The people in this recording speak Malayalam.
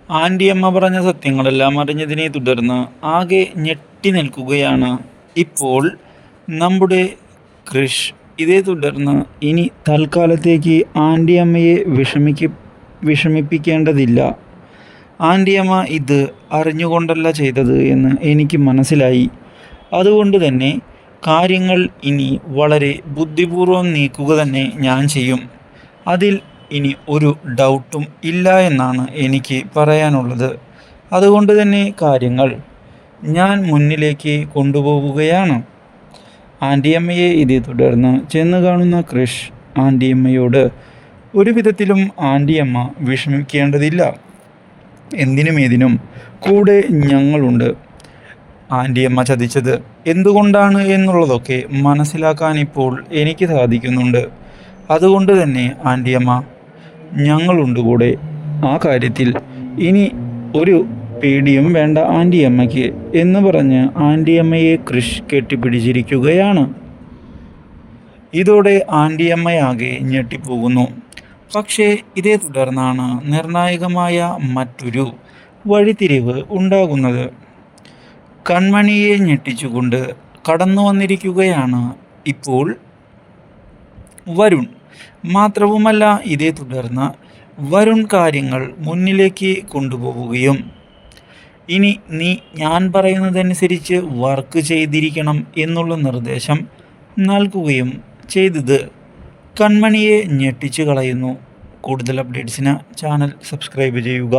ആൻറ്റിയമ്മ പറഞ്ഞ സത്യങ്ങളെല്ലാം അറിഞ്ഞതിനെ തുടർന്ന് ആകെ ഞെട്ടി നിൽക്കുകയാണ് ഇപ്പോൾ നമ്മുടെ കൃഷ്. ഇതേ തുടർന്ന് ഇനി തൽക്കാലത്തേക്ക് ആൻറ്റിയമ്മയെ വിഷമിപ്പിക്കേണ്ടതില്ല. ആൻറ്റിയമ്മ ഇത് അറിഞ്ഞുകൊണ്ടല്ല ചെയ്തത് എന്ന് എനിക്ക് മനസ്സിലായി. അതുകൊണ്ട് തന്നെ കാര്യങ്ങൾ ഇനി വളരെ ബുദ്ധിപൂർവ്വം നീക്കുക തന്നെ ഞാൻ ചെയ്യും. അതിൽ ഇനി ഒരു ഡൗട്ടും ഇല്ല എന്നാണ് എനിക്ക് പറയാനുള്ളത്. അതുകൊണ്ട് തന്നെ കാര്യങ്ങൾ ഞാൻ മുന്നിലേക്ക് കൊണ്ടുപോവുകയാണ്. ആൻറ്റിയമ്മയെ ഇതേ തുടർന്ന് ചെന്ന് കാണുന്ന കൃഷ് ആൻറ്റിയമ്മയോട് ഒരു വിധത്തിലും ആൻറ്റിയമ്മ വിഷമിക്കേണ്ടതില്ല, എന്തിനും ഏതിനും കൂടെ ഞങ്ങളുണ്ട്. ആൻറ്റിയമ്മ ചതിച്ചത് എന്തുകൊണ്ടാണ് എന്നുള്ളതൊക്കെ മനസ്സിലാക്കാൻ ഇപ്പോൾ എനിക്ക് സാധിക്കുന്നുണ്ട്. അതുകൊണ്ട് തന്നെ ആൻറ്റിയമ്മ ഞങ്ങളുണ്ട് കൂടെ. ആ കാര്യത്തിൽ ഇനി ഒരു പേടിയും വേണ്ട ആൻറ്റിയമ്മയ്ക്ക് എന്ന് പറഞ്ഞ് ആൻറ്റിയമ്മയെ കൃഷ് കെട്ടിപ്പിടിച്ചിരിക്കുകയാണ്. ഇതോടെ ആൻറ്റിയമ്മയാകെ ഞെട്ടിപ്പോകുന്നു. പക്ഷേ ഇതേ തുടർന്നാണ് നിർണായകമായ മറ്റൊരു വഴിത്തിരിവ് ഉണ്ടാകുന്നത്. കൺമണിയെ ഞെട്ടിച്ചുകൊണ്ട് കടന്നു വന്നിരിക്കുകയാണ് ഇപ്പോൾ വരുൺ. മാത്രവുമല്ല, ഇതേ തുടർന്ന് വരുൺ കാര്യങ്ങൾ മുന്നിലേക്ക് കൊണ്ടുപോവുകയും ഇനി നീ ഞാൻ പറയുന്നതനുസരിച്ച് വർക്ക് ചെയ്തിരിക്കണം എന്നുള്ള നിർദ്ദേശം നൽകുകയും ചെയ്തത് കൺമണിയെ ഞെട്ടിച്ചു കളയുന്നു. കൂടുതൽ അപ്ഡേറ്റ്സിന് ചാനൽ സബ്സ്ക്രൈബ് ചെയ്യുക.